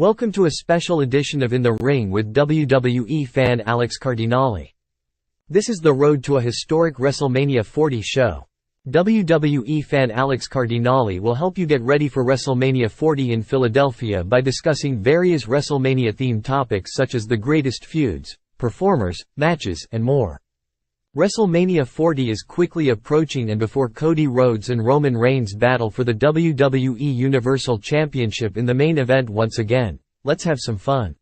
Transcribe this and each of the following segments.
Welcome to a special edition of In the Ring with WWE Fan Alex Cardinale. This is the road to a historic WrestleMania 40 show. WWE Fan Alex Cardinale will help you get ready for WrestleMania 40 in Philadelphia by discussing various WrestleMania-themed topics such as the greatest feuds, performers, matches, and more. WrestleMania 40 is quickly approaching, and before Cody Rhodes and Roman Reigns battle for the WWE Universal Championship in the main event once again, let's have some fun.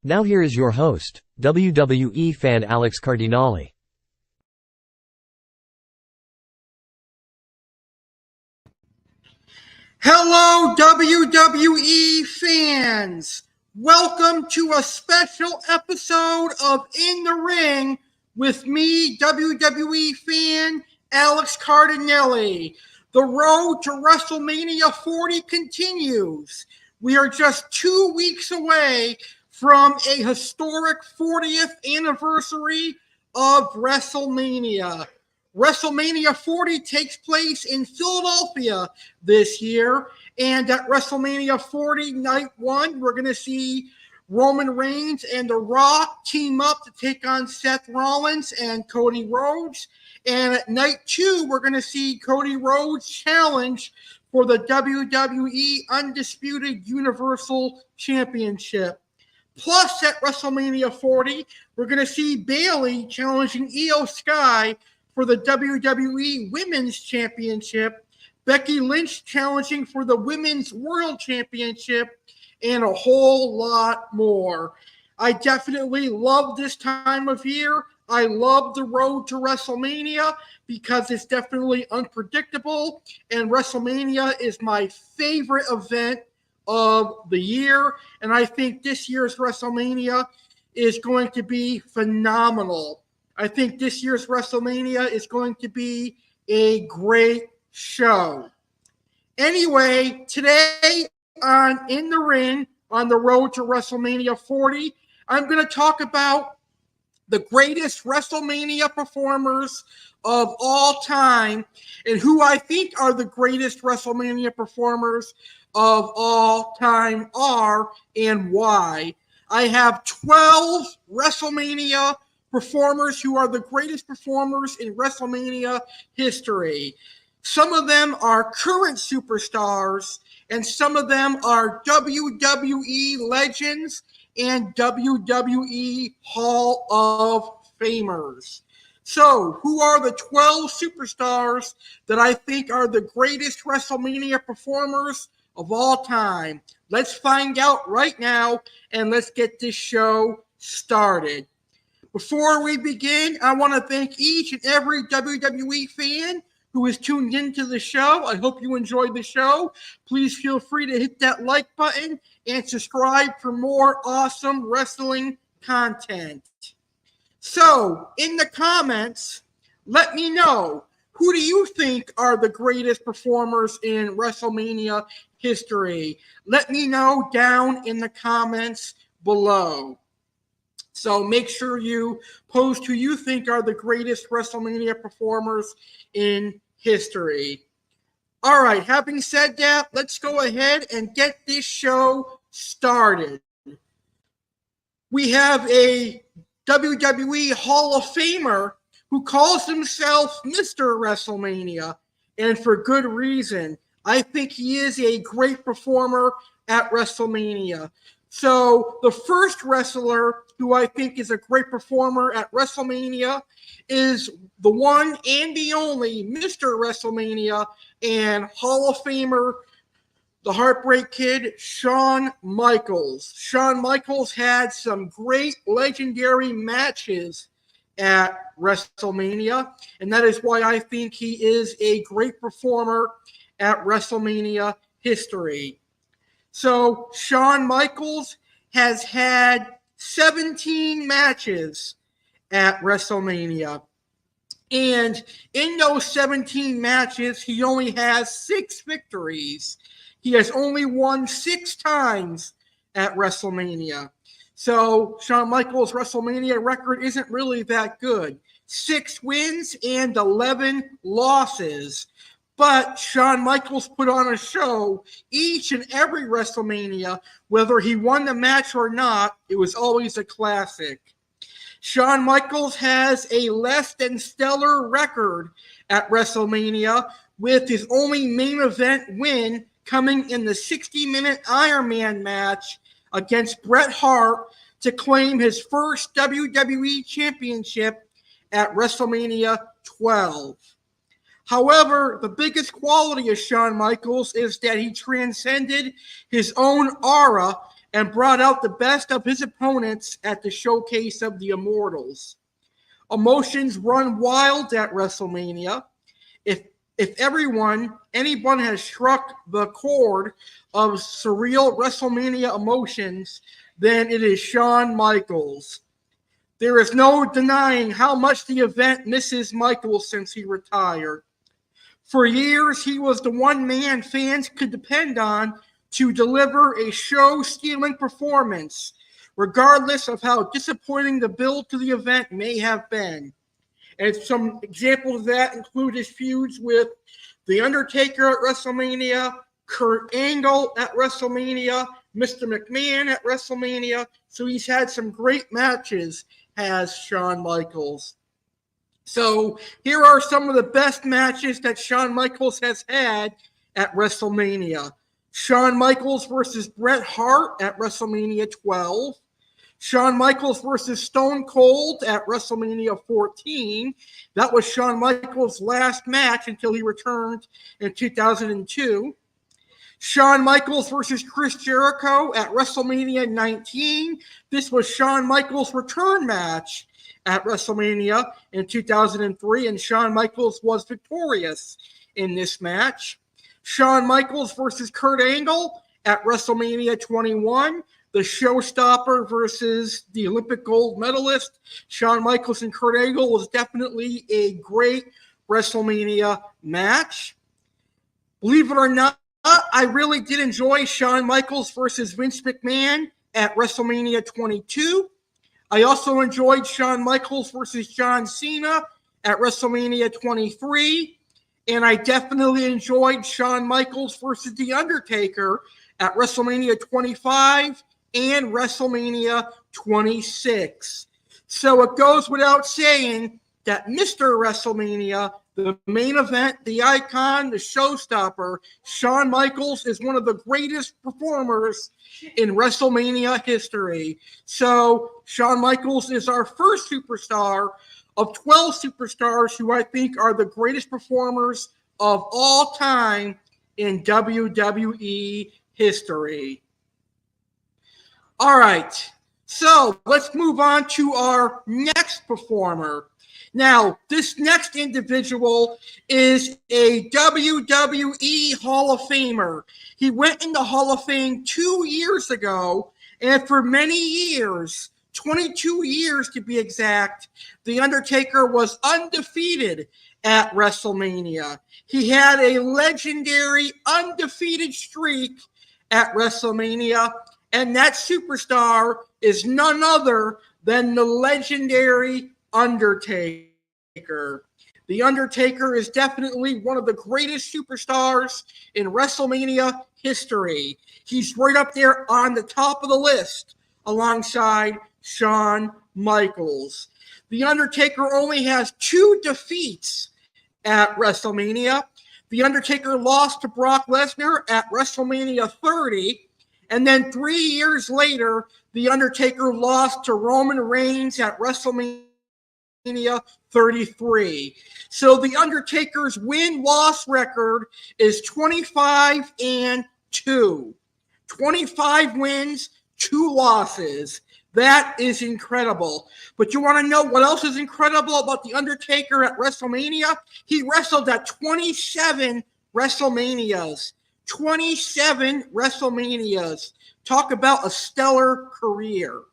Now here is your host, WWE Fan Alex Cardinale. Hello WWE fans! Welcome to a special episode of In the Ring with me, WWE Fan Alex Cardinale. The road to WrestleMania 40 continues. We are just 2 weeks away from a historic 40th anniversary of WrestleMania. WrestleMania 40 takes place in Philadelphia this year, and at WrestleMania 40 Night 1, we're going to see Roman Reigns and The Rock team up to take on Seth Rollins and Cody Rhodes. And at Night 2, we're going to see Cody Rhodes challenge for the WWE Undisputed Universal Championship. Plus, at WrestleMania 40, we're going to see Bayley challenging Io Sky for the WWE Women's Championship, Becky Lynch challenging for the Women's World Championship, and a whole lot more. I definitely love this time of year. I love the road to WrestleMania because it's definitely unpredictable, and WrestleMania is my favorite event of the year, and I think this year's WrestleMania is going to be phenomenal. I think this year's WrestleMania is going to be a great show. Anyway, today on In the Ring, on the road to WrestleMania 40, I'm going to talk about the greatest WrestleMania performers of all time and who I think are the greatest WrestleMania performers of all time are and why. I have 12 WrestleMania performers who are the greatest performers in WrestleMania history. Some of them are current superstars, and some of them are WWE legends and WWE Hall of Famers. So, who are the 12 superstars that I think are the greatest WrestleMania performers of all time? Let's find out right now, and let's get this show started. Before we begin, I want to thank each and every WWE fan who is tuned into the show. I hope you enjoyed the show. Please feel free to hit that like button and subscribe for more awesome wrestling content. So, in the comments, let me know, who do you think are the greatest performers in WrestleMania history? Let me know down in the comments below. So make sure you post who you think are the greatest WrestleMania performers in history. All right, having said that, let's go ahead and get this show started. We have a WWE Hall of Famer who calls himself Mr. WrestleMania, and for good reason. I think he is a great performer at WrestleMania. So the first wrestler who I think is a great performer at WrestleMania is the one and the only Mr. WrestleMania and Hall of Famer, the Heartbreak Kid, Shawn Michaels. Shawn Michaels had some great legendary matches at WrestleMania, and that is why I think he is a great performer at WrestleMania history. So Shawn Michaels has had 17 matches at WrestleMania. And in those 17 matches, he only has 6 victories. He has only won 6 times at WrestleMania. So Shawn Michaels' WrestleMania record isn't really that good. 6 wins and 11 losses. But Shawn Michaels put on a show each and every WrestleMania. Whether he won the match or not, it was always a classic. Shawn Michaels has a less than stellar record at WrestleMania, with his only main event win coming in the 60-minute Iron Man match against Bret Hart to claim his first WWE Championship at WrestleMania 12. However, the biggest quality of Shawn Michaels is that he transcended his own aura and brought out the best of his opponents at the Showcase of the Immortals. Emotions run wild at WrestleMania. If anyone has struck the chord of surreal WrestleMania emotions, then it is Shawn Michaels. There is no denying how much the event misses Michaels since he retired. For years, he was the one man fans could depend on to deliver a show-stealing performance, regardless of how disappointing the build to the event may have been. And some examples of that include his feuds with The Undertaker at WrestleMania, Kurt Angle at WrestleMania, Mr. McMahon at WrestleMania. So he's had some great matches, has Shawn Michaels. So here are some of the best matches that Shawn Michaels has had at WrestleMania. Shawn Michaels versus Bret Hart at WrestleMania 12. Shawn Michaels versus Stone Cold at WrestleMania 14. That was Shawn Michaels' last match until he returned in 2002. Shawn Michaels versus Chris Jericho at WrestleMania 19. This was Shawn Michaels' return match at WrestleMania in 2003, and Shawn Michaels was victorious in this match. Shawn Michaels versus Kurt Angle at WrestleMania 21. The showstopper versus the Olympic gold medalist. Shawn Michaels and Kurt Angle was definitely a great WrestleMania match. Believe it or not, I really did enjoy Shawn Michaels versus Vince McMahon at WrestleMania 22. I also enjoyed Shawn Michaels versus John Cena at WrestleMania 23. And I definitely enjoyed Shawn Michaels versus The Undertaker at WrestleMania 25 and WrestleMania 26. So it goes without saying that Mr. WrestleMania, the main event, the icon, the showstopper, Shawn Michaels is one of the greatest performers in WrestleMania history. So Shawn Michaels is our first superstar of 12 superstars who I think are the greatest performers of all time in WWE history. All right, so let's move on to our next performer. Now, this next individual is a WWE Hall of Famer. He went in the Hall of Fame 2 years ago, and for many years, 22 years to be exact, The Undertaker was undefeated at WrestleMania. He had a legendary undefeated streak at WrestleMania, and that superstar is none other than the legendary Undertaker. The Undertaker is definitely one of the greatest superstars in WrestleMania history. He's right up there on the top of the list alongside Shawn Michaels. The Undertaker only has 2 defeats at WrestleMania. The Undertaker lost to Brock Lesnar at WrestleMania 30. And then 3 years later, The Undertaker lost to Roman Reigns at WrestleMania 33. So The Undertaker's win-loss record is 25-2. 25 wins, 2 losses. That is incredible. But you want to know what else is incredible about The Undertaker at WrestleMania? He wrestled at 27 WrestleManias. 27 WrestleManias. Talk about a stellar career.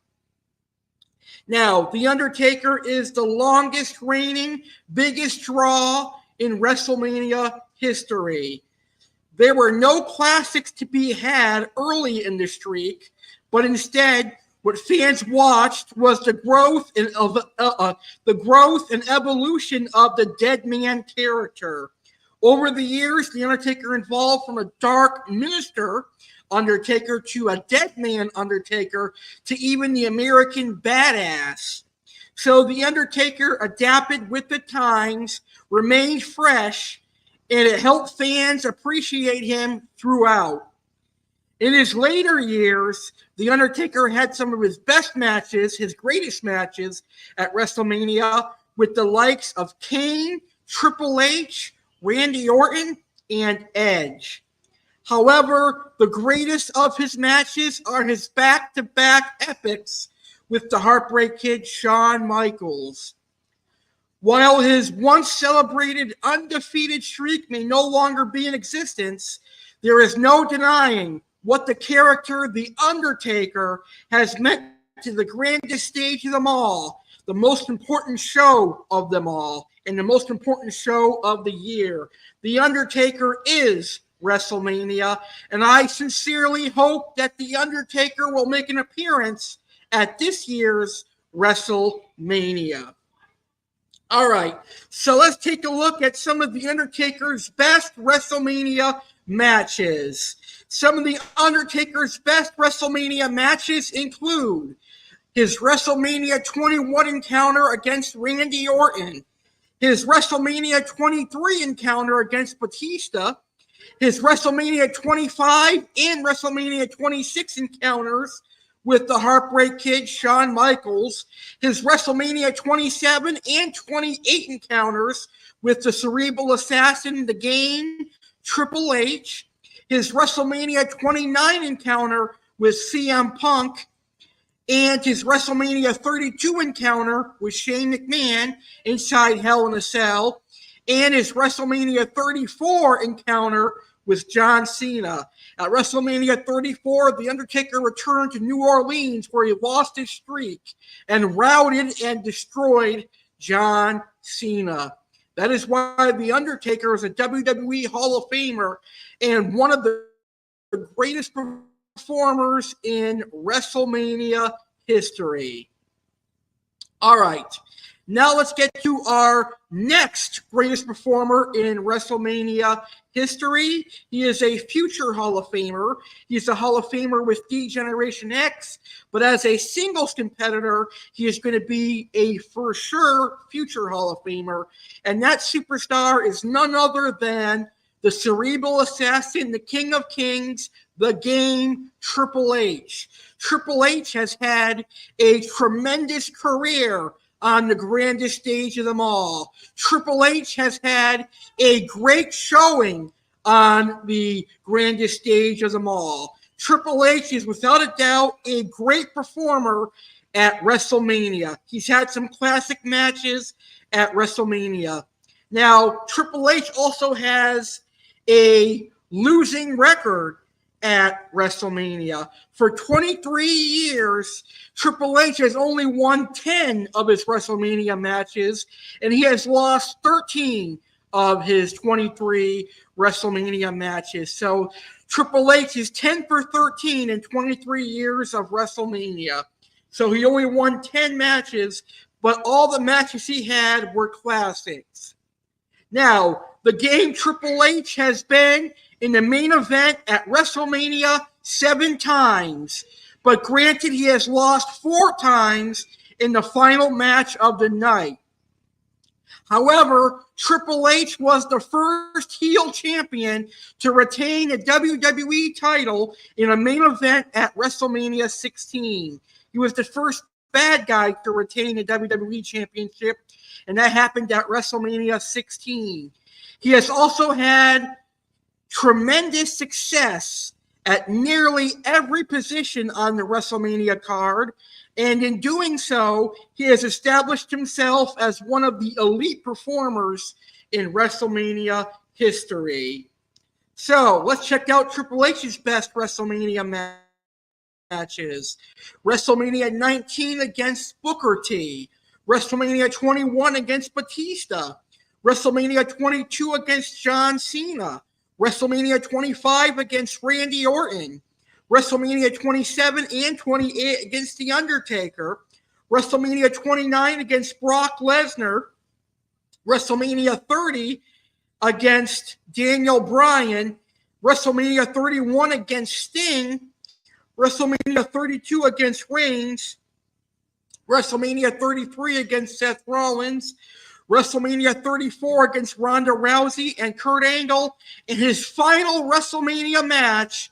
Now, The Undertaker is the longest reigning, biggest draw in WrestleMania history. There were no classics to be had early in the streak, but instead, what fans watched was the growth and evolution of the Dead Man character. Over the years, The Undertaker evolved from a dark minister Undertaker to a dead man Undertaker to even the American badass. So The Undertaker adapted with the times, remained fresh, and it helped fans appreciate him throughout. In his later years, The Undertaker had some of his best matches, his greatest matches at WrestleMania with the likes of Kane, Triple H, Randy Orton, and Edge. However, the greatest of his matches are his back-to-back epics with the Heartbreak Kid Shawn Michaels. While his once celebrated undefeated streak may no longer be in existence, there is no denying what the character The Undertaker has meant to the grandest stage of them all, the most important show of them all, and the most important show of the year. The Undertaker is WrestleMania, and I sincerely hope that The Undertaker will make an appearance at this year's WrestleMania. All right, so let's take a look at some of The Undertaker's best WrestleMania matches. Some of The Undertaker's best WrestleMania matches include his WrestleMania 21 encounter against Randy Orton, his WrestleMania 23 encounter against Batista, his WrestleMania 25 and WrestleMania 26 encounters with the Heartbreak Kid Shawn Michaels, his WrestleMania 27 and 28 encounters with the Cerebral Assassin, The Game, Triple H, his WrestleMania 29 encounter with CM Punk, and his WrestleMania 32 encounter with Shane McMahon inside Hell in a Cell, and his WrestleMania 34 encounter with John Cena. At WrestleMania 34, The Undertaker returned to New Orleans where he lost his streak and routed and destroyed John Cena. That is why The Undertaker is a WWE Hall of Famer and one of the greatest performers in WrestleMania history. All right. Now let's get to our next greatest performer in WrestleMania history. He is a future Hall of Famer. He's a Hall of Famer with D-Generation X, but as a singles competitor, he is going to be a for sure future Hall of Famer. And that superstar is none other than the Cerebral Assassin, the King of Kings, The Game, Triple H. Triple H has had a tremendous career on the grandest stage of them all. Triple H has had a great showing on the grandest stage of them all. Triple H is without a doubt a great performer at WrestleMania. He's had some classic matches at WrestleMania. Now, Triple H also has a losing record at WrestleMania. For 23 years, Triple H has only won 10 of his WrestleMania matches, and he has lost 13 of his 23 WrestleMania matches. So Triple H is 10 for 13 in 23 years of WrestleMania. So he only won 10 matches, but all the matches he had were classics. Now, The Game, Triple H has been in the main event at WrestleMania 7 times. But granted, he has lost 4 times in the final match of the night. However, Triple H was the first heel champion to retain the WWE title in a main event at WrestleMania 16. He was the first bad guy to retain the WWE Championship, and that happened at WrestleMania 16. He has also had tremendous success at nearly every position on the WrestleMania card, and in doing so, he has established himself as one of the elite performers in WrestleMania history. So, let's check out Triple H's best WrestleMania matches. WrestleMania 19 against Booker T. WrestleMania 21 against Batista. WrestleMania 22 against John Cena. WrestleMania 25 against Randy Orton, WrestleMania 27 and 28 against The Undertaker, WrestleMania 29 against Brock Lesnar, WrestleMania 30 against Daniel Bryan, WrestleMania 31 against Sting, WrestleMania 32 against Reigns, WrestleMania 33 against Seth Rollins, WrestleMania 34 against Ronda Rousey and Kurt Angle, and his final WrestleMania match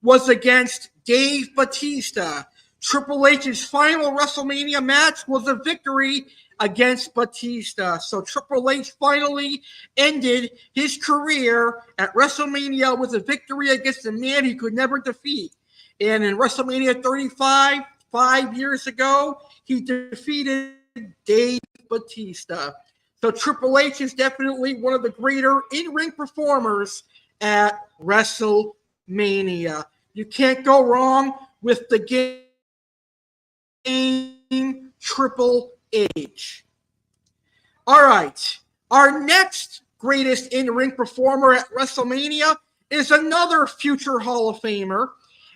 was against Dave Batista. Triple H's final WrestleMania match was a victory against Batista. So Triple H finally ended his career at WrestleMania with a victory against a man he could never defeat. And in WrestleMania 35, 5 years ago, he defeated Dave Batista. So Triple H is definitely one of the greater in-ring performers at WrestleMania. You can't go wrong with the game Triple H. All right. Our next greatest in-ring performer at WrestleMania is another future Hall of Famer,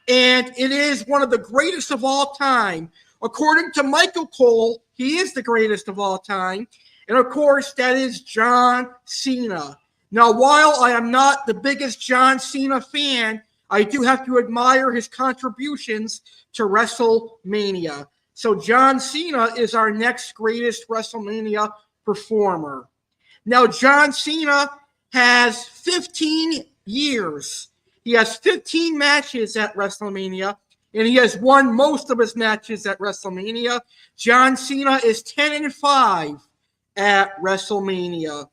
and it is one of the greatest of all time. According to Michael Cole, he is the greatest of all time. And of course, that is John Cena. Now, while I am not the biggest John Cena fan, I do have to admire his contributions to WrestleMania. So John Cena is our next greatest WrestleMania performer. Now, John Cena has 15 years. He has 15 matches at WrestleMania, and he has won most of his matches at WrestleMania. John Cena is 10-5 at WrestleMania.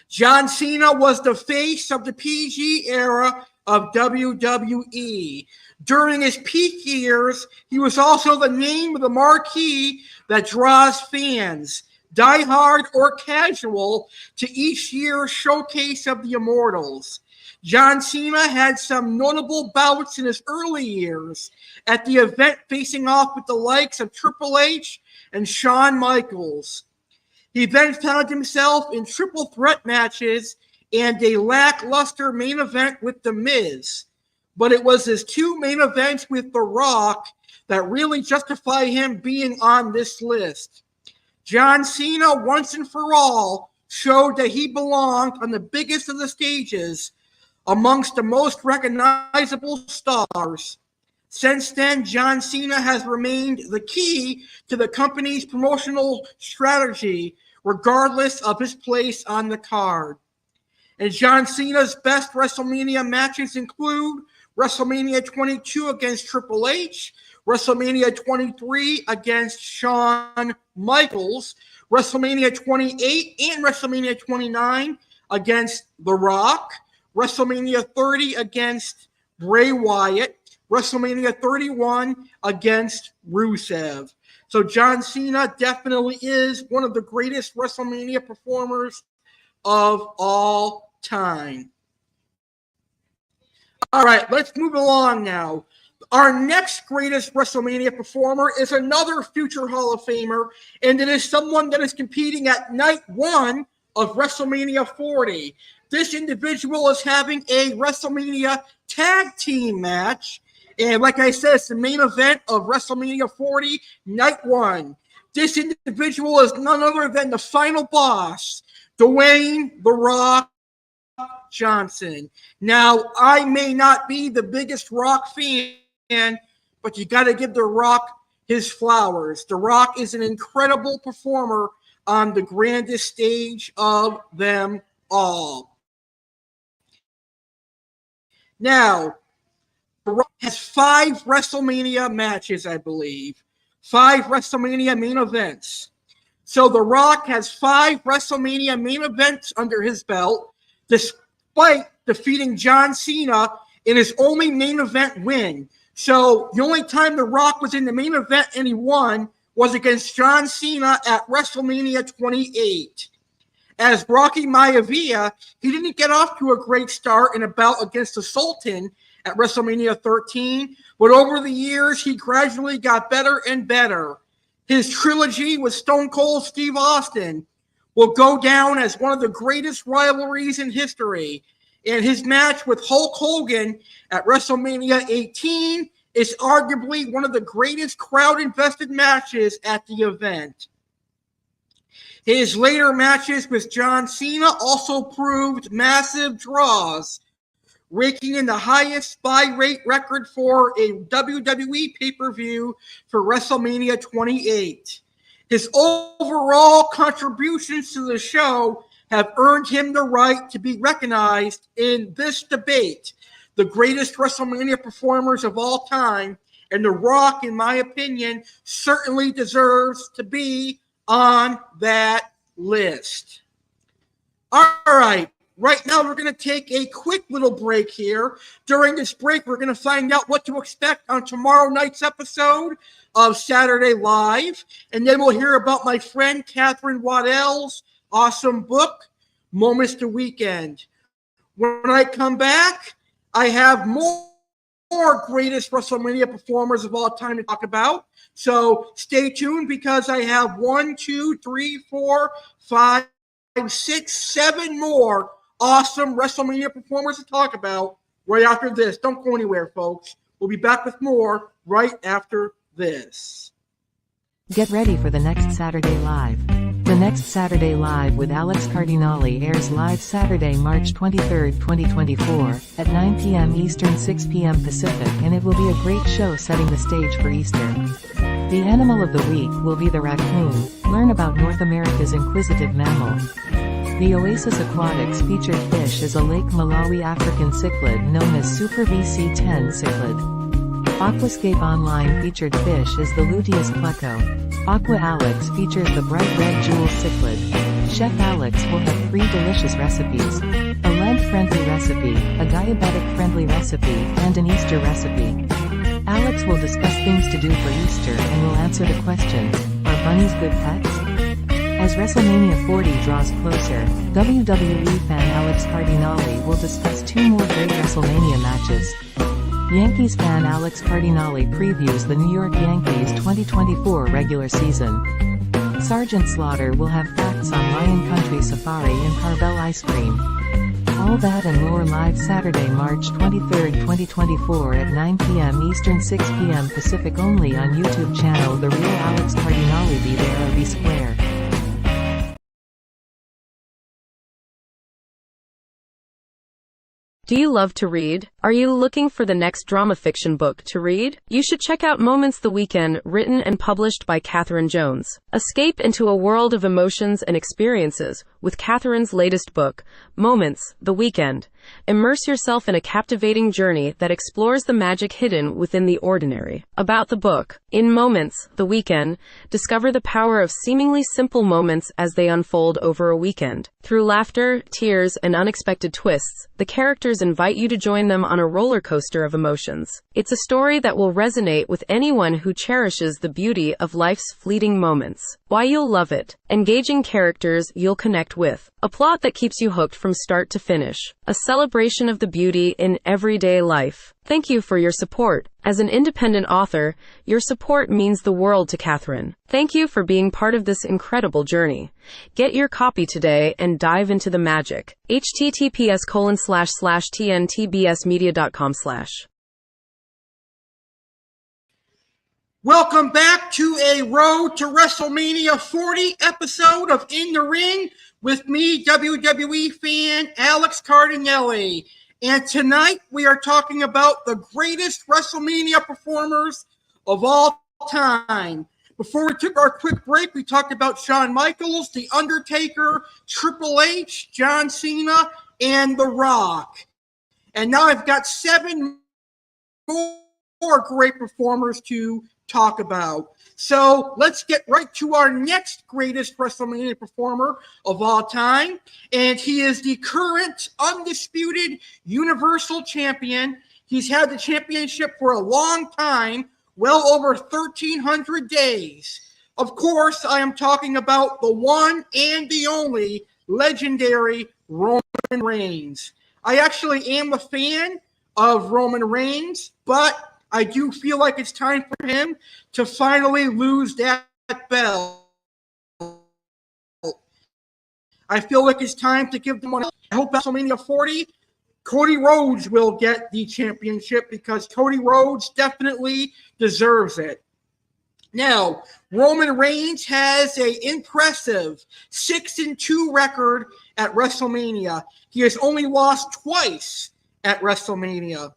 John Cena was the face of the PG era of WWE. During his peak years, he was also the name of the marquee that draws fans, diehard or casual, to each year's showcase of the Immortals. John Cena had some notable bouts in his early years at the event, facing off with the likes of Triple H and Shawn Michaels. He then found himself in triple threat matches and a lackluster main event with The Miz. But it was his two main events with The Rock that really justify him being on this list. John Cena, once and for all, showed that he belonged on the biggest of the stages amongst the most recognizable stars. Since then, John Cena has remained the key to the company's promotional strategy, regardless of his place on the card. And John Cena's best WrestleMania matches include WrestleMania 22 against Triple H, WrestleMania 23 against Shawn Michaels, WrestleMania 28 and WrestleMania 29 against The Rock, WrestleMania 30 against Bray Wyatt, WrestleMania 31 against Rusev. So John Cena definitely is one of the greatest WrestleMania performers of all time. All right, let's move along now. Our next greatest WrestleMania performer is another future Hall of Famer, and it is someone that is competing at night one of WrestleMania 40. This individual is having a WrestleMania tag team match, and like I said, it's the main event of WrestleMania 40, night one. This individual is none other than the final boss, Dwayne "The Rock" Johnson. Now, I may not be the biggest Rock fan, but you got to give The Rock his flowers. The Rock is an incredible performer on the grandest stage of them all. Now, The Rock has 5 WrestleMania matches, I believe. 5 WrestleMania main events. So The Rock has 5 WrestleMania main events under his belt, despite defeating John Cena in his only main event win. So the only time The Rock was in the main event and he won was against John Cena at WrestleMania 28. As Rocky Maivia, he didn't get off to a great start in a bout against the Sultan at WrestleMania 13, but over the years, he gradually got better and better. His trilogy with Stone Cold Steve Austin will go down as one of the greatest rivalries in history. And his match with Hulk Hogan at WrestleMania 18 is arguably one of the greatest crowd-invested matches at the event. His later matches with John Cena also proved massive draws, raking in the highest buy rate record for a WWE pay-per-view for WrestleMania 28. His overall contributions to the show have earned him the right to be recognized in this debate, the greatest WrestleMania performers of all time, and The Rock, in my opinion, certainly deserves to be on that list. All right. Right now, we're going to take a quick little break here. During this break, we're going to find out what to expect on tomorrow night's episode of Saturday Live. And then we'll hear about my friend Catherine Waddell's awesome book, Moments to Weekend. When I come back, I have more greatest WrestleMania performers of all time to talk about. So stay tuned because I have 1, 2, 3, 4, 5, 6, 7 more awesome WrestleMania performers to talk about right after this. Don't go anywhere, folks. We'll be back with more right after this. Get ready for the next Saturday Live. The next Saturday Live with Alex Cardinale airs live Saturday, March 23, 2024, at 9 p.m. Eastern, 6 p.m. Pacific, and it will be a great show setting the stage for Easter. The animal of the week will be the raccoon. Learn about North America's inquisitive mammal. The Oasis Aquatics featured fish is a Lake Malawi African cichlid known as Super VC10 cichlid. Aquascape Online featured fish is the Luteus pleco. Aqua Alex features the bright red jewel cichlid. Chef Alex will have 3 delicious recipes. A Lent-friendly recipe, a diabetic-friendly recipe, and an Easter recipe. Alex will discuss things to do for Easter and will answer the question, are bunnies good pets? As WrestleMania 40 draws closer, WWE fan Alex Cardinale will discuss 2 more great WrestleMania matches. Yankees fan Alex Cardinale previews the New York Yankees 2024 regular season. Sergeant Slaughter will have facts on Lion Country Safari and Carvel ice cream. All that and more live Saturday, March 23, 2024 at 9 p.m. Eastern, 6 p.m. Pacific only on YouTube channel The Real Alex Cardinale. Be there or be square. Do you love to read? Are you looking for the next drama fiction book to read? You should check out Moments the Weekend, written and published by Catherine Jones. Escape into a world of emotions and experiences with Catherine's latest book, Moments the Weekend. Immerse yourself in a captivating journey that explores the magic hidden within the ordinary. About the book. In Moments the Weekend, discover the power of seemingly simple moments as they unfold over a weekend. Through laughter, tears, and unexpected twists, the characters invite you to join them on a roller coaster of emotions. It's a story that will resonate with anyone who cherishes the beauty of life's fleeting moments. Why you'll love it. Engaging characters you'll connect with. A plot that keeps you hooked from start to finish. A celebration of the beauty in everyday life. Thank you for your support. As an independent author, your support means the world to Catherine. Thank you for being part of this incredible journey. Get your copy today and dive into the magic. https://tntbsmedia.com/. Welcome back to a Road to WrestleMania 40 episode of In the Ring with me, WWE fan Alex Cardinale. And tonight we are talking about the greatest WrestleMania performers of all time. Before we took our quick break, we talked about Shawn Michaels, The Undertaker, Triple H, John Cena, and The Rock. And now I've got 7 more great performers to talk about. So let's get right to our next greatest WrestleMania performer of all time. And he is the current undisputed Universal Champion. He's had the championship for a long time, well over 1,300 days. Of course, I am talking about the one and the only legendary Roman Reigns. I actually am a fan of Roman Reigns, but I do feel like it's time for him to finally lose that belt. I feel like it's time to give them one. I hope WrestleMania 40, Cody Rhodes will get the championship because Cody Rhodes definitely deserves it. Now, Roman Reigns has an impressive 6-2 record at WrestleMania. He has only lost twice at WrestleMania.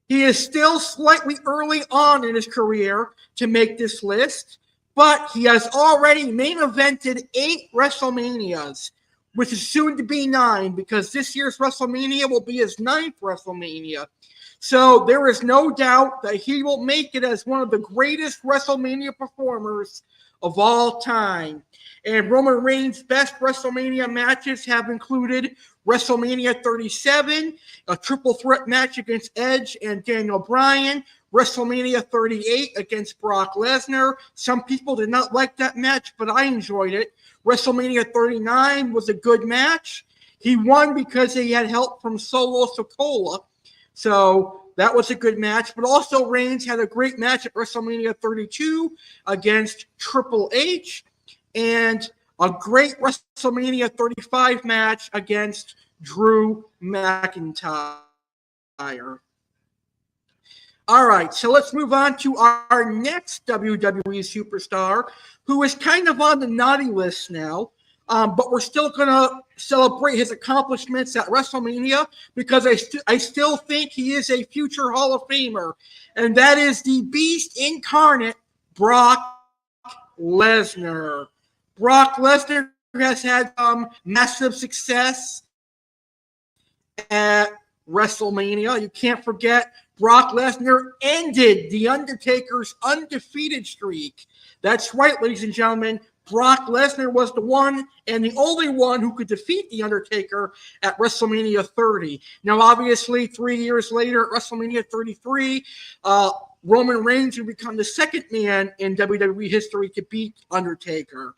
He is still slightly early on in his career to make this list, but he has already main evented 8 WrestleManias, which is soon to be 9 because this year's WrestleMania will be his 9th WrestleMania. So there is no doubt that he will make it as one of the greatest WrestleMania performers of all time. And Roman Reigns' best WrestleMania matches have included WrestleMania 37, a triple threat match against Edge and Daniel Bryan, WrestleMania 38 against Brock Lesnar. Some people did not like that match, but I enjoyed it. WrestleMania 39 was a good match. He won because he had help from Solo Sikoa. So that was a good match. But also Reigns had a great match at WrestleMania 32 against Triple H and a great WrestleMania 35 match against Drew McIntyre. All right, so let's move on to our next WWE superstar, who is kind of on the naughty list now. But we're still going to celebrate his accomplishments at WrestleMania because I still think he is a future Hall of Famer. And that is the Beast incarnate, Brock Lesnar. Brock Lesnar has had massive success at WrestleMania. You can't forget Brock Lesnar ended The Undertaker's undefeated streak. That's right, ladies and gentlemen. Brock Lesnar was the one and the only one who could defeat The Undertaker at WrestleMania 30. Now, obviously, 3 years later at WrestleMania 33, Roman Reigns would become the second man in WWE history to beat Undertaker.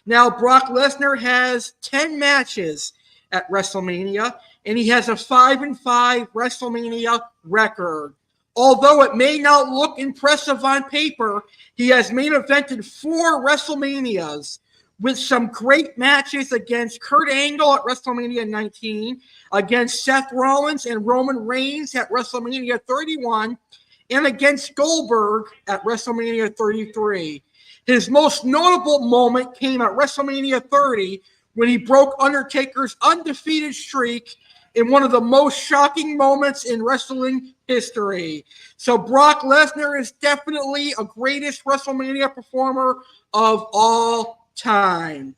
Now, Brock Lesnar has 10 matches at WrestleMania, and he has a 5-5 WrestleMania record. Although it may not look impressive on paper, he has main evented 4 WrestleManias with some great matches against Kurt Angle at WrestleMania 19, against Seth Rollins and Roman Reigns at WrestleMania 31, and against Goldberg at WrestleMania 33. His most notable moment came at WrestleMania 30 when he broke Undertaker's undefeated streak in one of the most shocking moments in wrestling history. So Brock Lesnar is definitely a greatest WrestleMania performer of all time.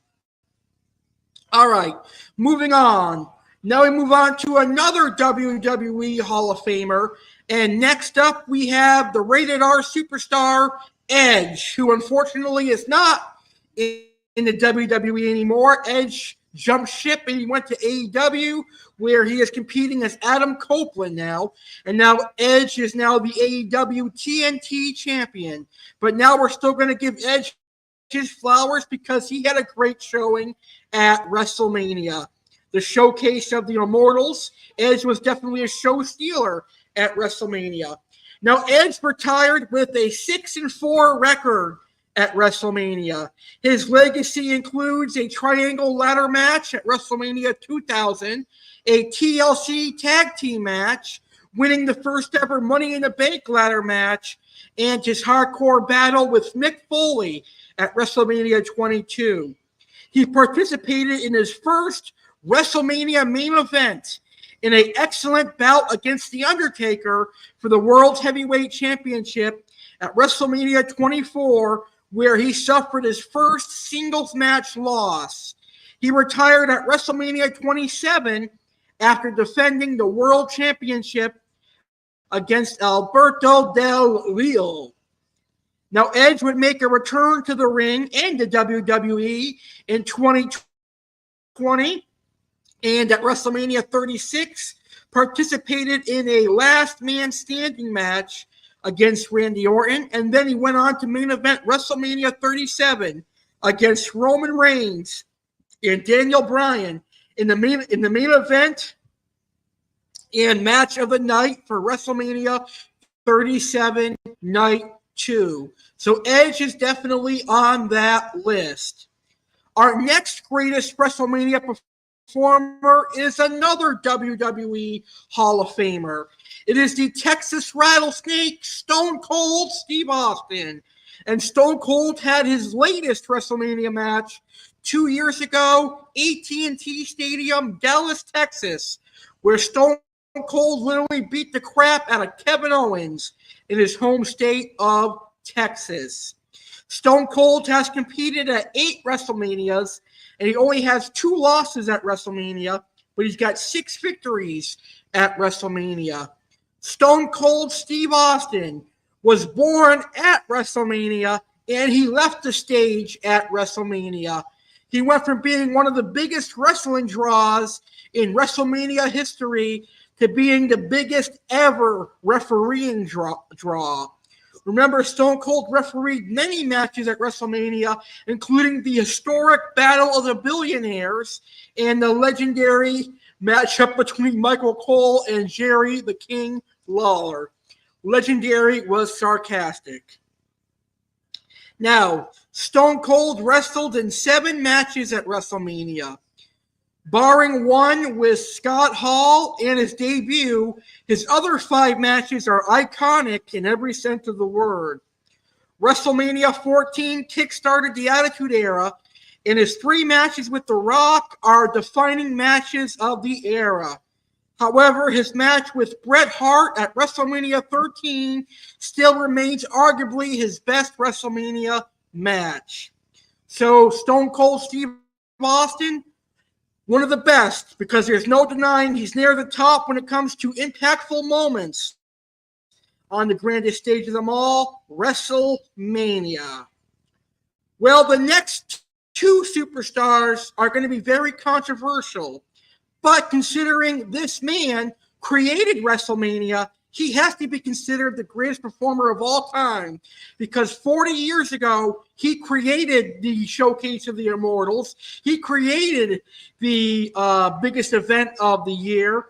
All right, moving on. Now we move on to another WWE Hall of Famer. And next up, we have the rated R superstar, Edge, who unfortunately is not in the WWE anymore. Edge jumped ship and he went to AEW, where he is competing as Adam Copeland now. And now Edge is now the AEW TNT champion. But now we're still going to give Edge his flowers because he had a great showing at WrestleMania. The showcase of the Immortals, Edge was definitely a show stealer at WrestleMania. Now Edge retired with a 6-4 record at WrestleMania. His legacy includes a triangle ladder match at WrestleMania 2000, a TLC tag team match, winning the first ever Money in the Bank ladder match, and his hardcore battle with Mick Foley at WrestleMania 22. He participated in his first WrestleMania main event in an excellent bout against The Undertaker for the World Heavyweight Championship at WrestleMania 24, where he suffered his first singles match loss. He retired at WrestleMania 27 after defending the World Championship against Alberto Del Rio. Now, Edge would make a return to the ring and the WWE in 2020, and at WrestleMania 36, participated in a last man standing match against Randy Orton, and then he went on to main event WrestleMania 37 against Roman Reigns and Daniel Bryan in the main event and match of the night for WrestleMania 37 Night 2. So Edge is definitely on that list. Our next greatest WrestleMania performer is another WWE Hall of Famer. It is the Texas Rattlesnake, Stone Cold Steve Austin. And Stone Cold had his latest WrestleMania match 2 years ago, AT&T Stadium, Dallas, Texas, where Stone Cold literally beat the crap out of Kevin Owens in his home state of Texas. Stone Cold has competed at 8 WrestleManias, and he only has 2 losses at WrestleMania, but he's got 6 victories at WrestleMania. Stone Cold Steve Austin was born at WrestleMania, and he left the stage at WrestleMania. He went from being one of the biggest wrestling draws in WrestleMania history to being the biggest ever refereeing draw. Remember, Stone Cold refereed many matches at WrestleMania, including the historic Battle of the Billionaires and the legendary matchup between Michael Cole and Jerry the King Lawler. Legendary was sarcastic. Now, Stone Cold wrestled in 7 matches at WrestleMania. Barring one with Scott Hall and his debut, his other 5 matches are iconic in every sense of the word. WrestleMania 14 kickstarted the Attitude Era, and his 3 matches with The Rock are defining matches of the era. However, his match with Bret Hart at WrestleMania 13 still remains arguably his best WrestleMania match. So, Stone Cold Steve Austin, one of the best, because there's no denying he's near the top when it comes to impactful moments on the grandest stage of them all, WrestleMania. Well, the next 2 superstars are going to be very controversial, but considering this man created WrestleMania, he has to be considered the greatest performer of all time, because 40 years ago, he created the Showcase of the Immortals. He created the biggest event of the year.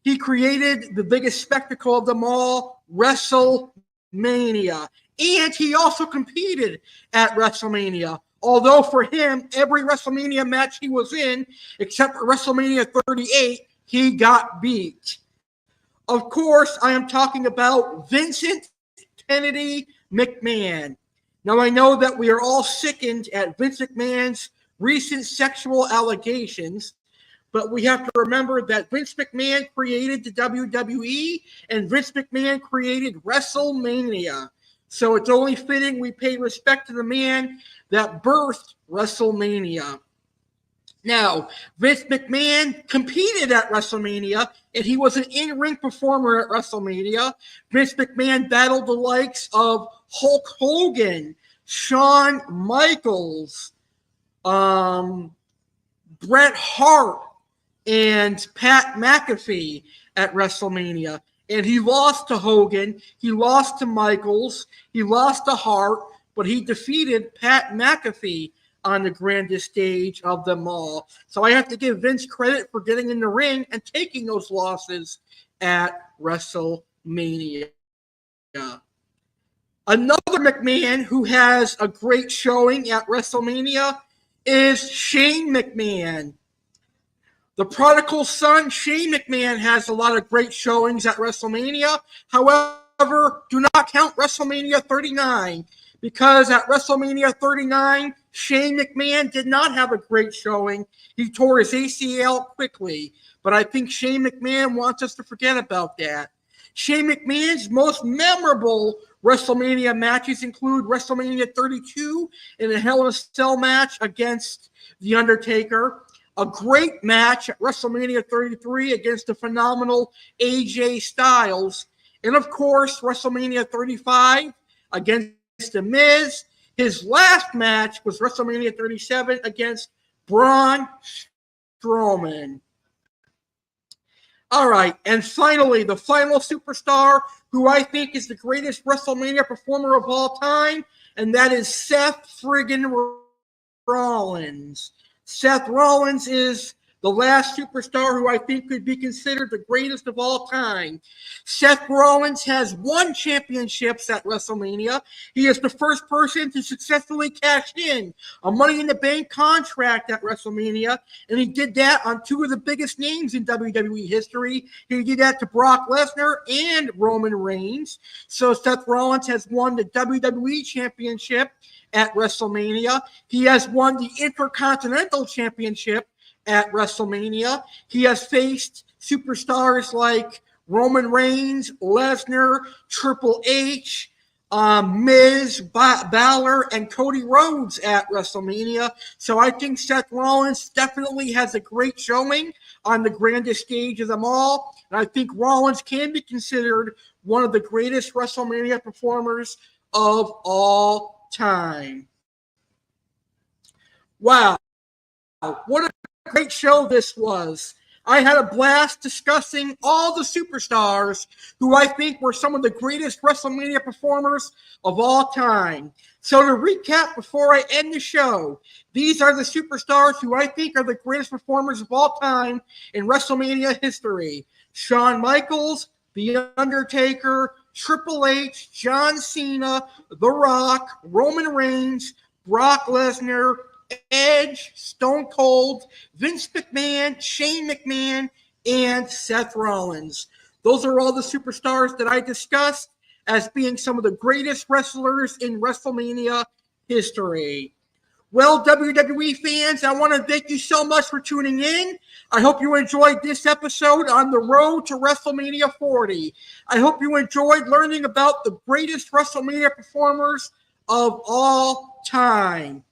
He created the biggest spectacle of them all, WrestleMania. And he also competed at WrestleMania. Although for him, every WrestleMania match he was in, except for WrestleMania 38, he got beat. Of course, I am talking about Vincent Kennedy McMahon. Now, I know that we are all sickened at Vince McMahon's recent sexual allegations, but we have to remember that Vince McMahon created the WWE, and Vince McMahon created WrestleMania. So it's only fitting we pay respect to the man that birthed WrestleMania. Now, Vince McMahon competed at WrestleMania, and he was an in-ring performer at WrestleMania. Vince McMahon battled the likes of Hulk Hogan, Shawn Michaels, Bret Hart, and Pat McAfee at WrestleMania. And he lost to Hogan, he lost to Michaels, he lost to Hart, but he defeated Pat McAfee on the grandest stage of them all. So I have to give Vince credit for getting in the ring and taking those losses at WrestleMania. Another McMahon who has a great showing at WrestleMania is Shane McMahon. The prodigal son, Shane McMahon, has a lot of great showings at WrestleMania. However, do not count WrestleMania 39, because at WrestleMania 39, Shane McMahon did not have a great showing. He tore his ACL quickly, but I think Shane McMahon wants us to forget about that. Shane McMahon's most memorable WrestleMania matches include WrestleMania 32 in a Hell in a Cell match against The Undertaker, a great match at WrestleMania 33 against the phenomenal AJ Styles, and of course, WrestleMania 35 against The Miz. His last match was WrestleMania 37 against Braun Strowman. All right, and finally, the final superstar who I think is the greatest WrestleMania performer of all time, and that is Seth friggin' Rollins. Seth Rollins is the last superstar who I think could be considered the greatest of all time. Seth Rollins has won championships at WrestleMania. He is the first person to successfully cash in a Money in the Bank contract at WrestleMania, and he did that on two of the biggest names in WWE history. He did that to Brock Lesnar and Roman Reigns. So Seth Rollins has won the WWE Championship at WrestleMania. He has won the Intercontinental Championship at WrestleMania. He has faced superstars like Roman Reigns, Lesnar, Triple H, Miz, Balor, and Cody Rhodes at WrestleMania. So I think Seth Rollins definitely has a great showing on the grandest stage of them all. And I think Rollins can be considered one of the greatest WrestleMania performers of all time. Wow. What a great show this was. I had a blast discussing all the superstars who I think were some of the greatest WrestleMania performers of all time. So to recap before I end the show, these are the superstars who I think are the greatest performers of all time in WrestleMania history. Shawn Michaels, The Undertaker, Triple H, John Cena, The Rock, Roman Reigns, Brock Lesnar, Edge, Stone Cold, Vince McMahon, Shane McMahon, and Seth Rollins. Those are all the superstars that I discussed as being some of the greatest wrestlers in WrestleMania history. Well, WWE fans, I want to thank you so much for tuning in. I hope you enjoyed this episode on the road to WrestleMania 40. I hope you enjoyed learning about the greatest WrestleMania performers of all time.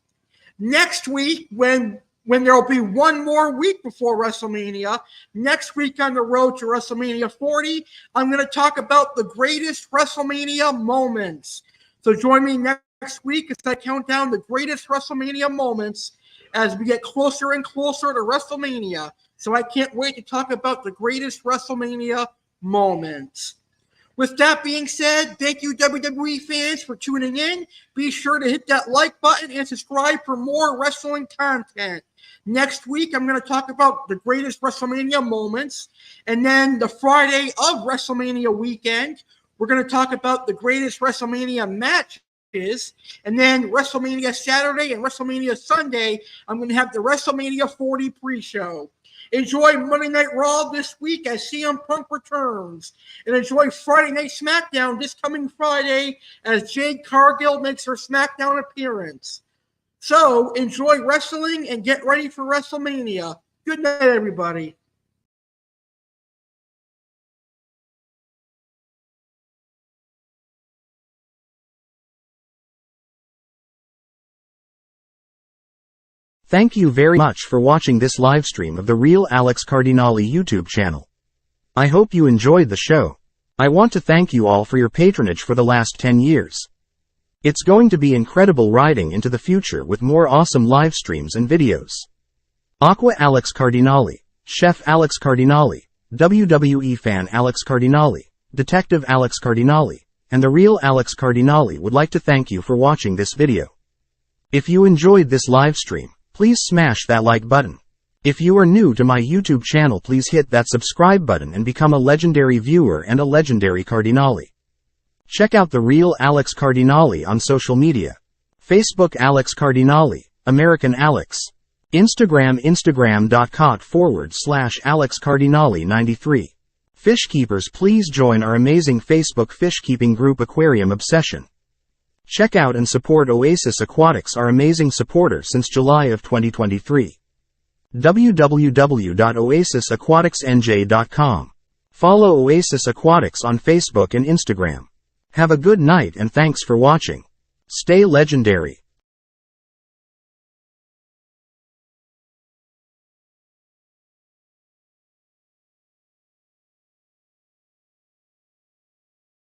Next week, when there will be one more week before WrestleMania, next week on the road to WrestleMania 40, I'm going to talk about the greatest WrestleMania moments. So join me next week as I count down the greatest WrestleMania moments as we get closer and closer to WrestleMania. So I can't wait to talk about the greatest WrestleMania moments. With that being said, thank you WWE fans for tuning in. Be sure to hit that like button and subscribe for more wrestling content. Next week, I'm going to talk about the greatest WrestleMania moments. And then the Friday of WrestleMania weekend, we're going to talk about the greatest WrestleMania matches. And then WrestleMania Saturday and WrestleMania Sunday, I'm going to have the WrestleMania 40 pre-show. Enjoy Monday Night Raw this week as CM Punk returns. And enjoy Friday Night SmackDown this coming Friday as Jade Cargill makes her SmackDown appearance. So enjoy wrestling and get ready for WrestleMania. Good night, everybody. Thank you very much for watching this live stream of the Real Alex Cardinale YouTube channel. I hope you enjoyed the show. I want to thank you all for your patronage for the last 10 years. It's going to be incredible riding into the future with more awesome live streams and videos. Aqua Alex Cardinale, Chef Alex Cardinale, WWE Fan Alex Cardinale, Detective Alex Cardinale, and the Real Alex Cardinale would like to thank you for watching this video. If you enjoyed this live stream, please smash that like button. If you are new to my YouTube channel, please hit that subscribe button and become a legendary viewer and a legendary Cardinale. Check out the Real Alex Cardinale on social media. Facebook Alex Cardinale, American Alex. Instagram instagram.com/Alex Cardinale 93. Fish keepers, please join our amazing Facebook fish keeping group Aquarium Obsession. Check out and support Oasis Aquatics, our amazing supporter since July of 2023. www.oasisaquaticsnj.com. Follow Oasis Aquatics on Facebook and Instagram. Have a good night and thanks for watching. Stay legendary.